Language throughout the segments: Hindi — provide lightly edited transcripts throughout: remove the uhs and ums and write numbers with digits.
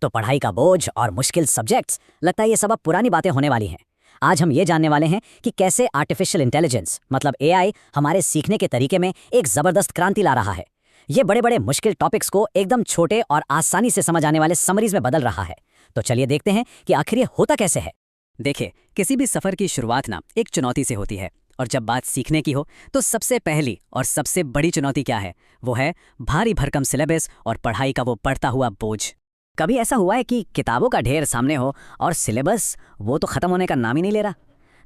तो पढ़ाई का बोझ और मुश्किल सब्जेक्ट्स, लगता है ये सब अब पुरानी बातें होने वाली हैं। आज हम ये जानने वाले हैं कि कैसे आर्टिफिशियल इंटेलिजेंस मतलब एआई हमारे सीखने के तरीके में एक ज़बरदस्त क्रांति ला रहा है। ये बड़े बड़े मुश्किल टॉपिक्स को एकदम छोटे और आसानी से समझ आने वाले समरीज में बदल रहा है। तो चलिए देखते हैं कि आखिर ये होता कैसे है। देखिए, किसी भी सफ़र की शुरुआत ना एक चुनौती से होती है। और जब बात सीखने की हो तो सबसे पहली और सबसे बड़ी चुनौती क्या है? वो है भारी भरकम सिलेबस और पढ़ाई का वो बढ़ता हुआ बोझ। कभी ऐसा हुआ है कि किताबों का ढेर सामने हो और सिलेबस वो तो ख़त्म होने का नाम ही नहीं ले रहा?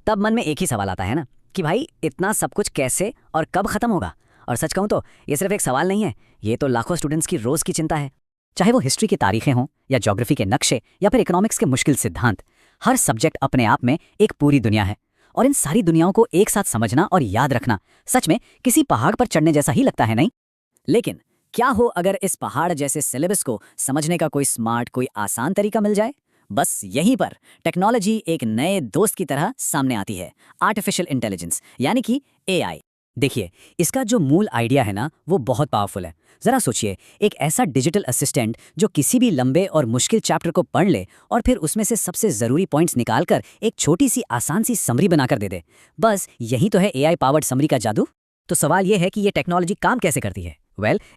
तब मन में एक ही सवाल आता है ना कि भाई इतना सब कुछ कैसे और कब ख़त्म होगा। और सच कहूँ तो ये सिर्फ एक सवाल नहीं है, ये तो लाखों स्टूडेंट्स की रोज़ की चिंता है। चाहे वो हिस्ट्री की तारीखें हों या ज्योग्राफी के नक्शे या फिर इकोनॉमिक्स के मुश्किल सिद्धांत, हर सब्जेक्ट अपने आप में एक पूरी दुनिया है। और इन सारी दुनियाओं को एक साथ समझना और याद रखना सच में किसी पहाड़ पर चढ़ने जैसा ही लगता है, नहीं? लेकिन क्या हो अगर इस पहाड़ जैसे सिलेबस को समझने का कोई स्मार्ट, कोई आसान तरीका मिल जाए? बस यहीं पर टेक्नोलॉजी एक नए दोस्त की तरह सामने आती है, आर्टिफिशियल इंटेलिजेंस यानी कि एआई। देखिए, इसका जो मूल आइडिया है ना, वो बहुत पावरफुल है। जरा सोचिए, एक ऐसा डिजिटल असिस्टेंट जो किसी भी लंबे और मुश्किल चैप्टर को पढ़ ले और फिर उसमें से सबसे ज़रूरी पॉइंट्स निकालकर एक छोटी सी आसान सी समरी बनाकर दे दे। बस यही तो है एआई पावर्ड समरी का जादू। तो सवाल यह है कि ये टेक्नोलॉजी काम कैसे करती है?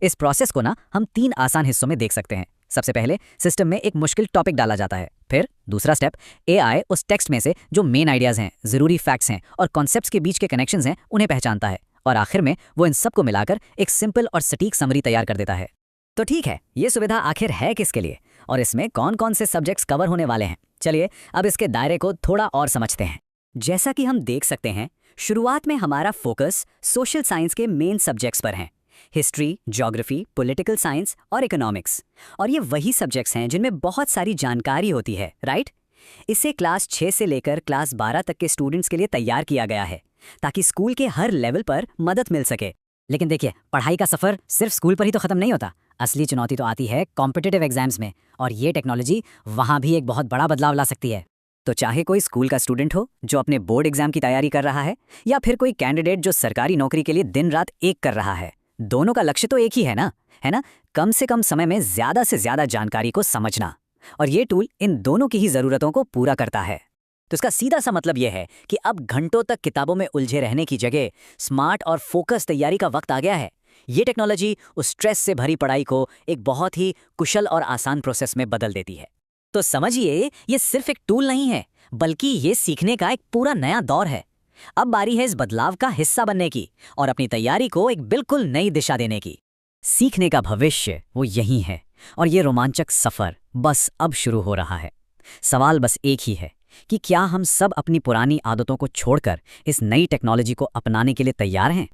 इस प्रोसेस को ना हम 3 आसान हिस्सों में देख सकते हैं। सबसे पहले सिस्टम में एक मुश्किल टॉपिक डाला जाता है। फिर दूसरा स्टेप, एआई उस टेक्स्ट में से जो मेन आइडियाज़ हैं, ज़रूरी फैक्ट्स हैं और कॉन्सेप्ट्स के बीच के कनेक्शंस हैं, उन्हें पहचानता है। और आखिर में वो इन सबको मिलाकर एक सिंपल और सटीक समरी तैयार कर देता है। तो ठीक है, ये सुविधा आखिर है किसके लिए और इसमें कौन कौन से सब्जेक्ट्स कवर होने वाले हैं? चलिए अब इसके दायरे को थोड़ा और समझते हैं। जैसा कि हम देख सकते हैं, शुरुआत में हमारा फोकस सोशल साइंस के मेन सब्जेक्ट्स पर है, हिस्ट्री, ज्योग्राफी, पॉलिटिकल साइंस और इकोनॉमिक्स। और ये वही सब्जेक्ट्स हैं जिनमें बहुत सारी जानकारी होती है, राइट? इसे क्लास 6 से लेकर क्लास 12 तक के स्टूडेंट्स के लिए तैयार किया गया है ताकि स्कूल के हर लेवल पर मदद मिल सके। लेकिन देखिए, पढ़ाई का सफ़र सिर्फ स्कूल पर ही तो ख़त्म नहीं होता। असली चुनौती तो आती है कॉम्पिटिटिव एग्जाम्स में, और ये टेक्नोलॉजी वहाँ भी एक बहुत बड़ा बदलाव ला सकती है। तो चाहे कोई स्कूल का स्टूडेंट हो जो अपने बोर्ड एग्जाम की तैयारी कर रहा है, या फिर कोई कैंडिडेट जो सरकारी नौकरी के लिए दिन रात एक कर रहा है, दोनों का लक्ष्य तो एक ही है ना? कम से कम समय में ज़्यादा से ज़्यादा जानकारी को समझना। और ये टूल इन दोनों की ही ज़रूरतों को पूरा करता है। तो इसका सीधा सा मतलब यह है कि अब घंटों तक किताबों में उलझे रहने की जगह स्मार्ट और फोकस तैयारी का वक्त आ गया है। ये टेक्नोलॉजी उस स्ट्रेस से भरी पढ़ाई को एक बहुत ही कुशल और आसान प्रोसेस में बदल देती है। तो समझिए, ये सिर्फ एक टूल नहीं है, बल्कि ये सीखने का एक पूरा नया दौर है। अब बारी है इस बदलाव का हिस्सा बनने की और अपनी तैयारी को एक बिल्कुल नई दिशा देने की। सीखने का भविष्य वो यही है, और ये रोमांचक सफ़र बस अब शुरू हो रहा है। सवाल बस एक ही है कि क्या हम सब अपनी पुरानी आदतों को छोड़कर इस नई टेक्नोलॉजी को अपनाने के लिए तैयार हैं?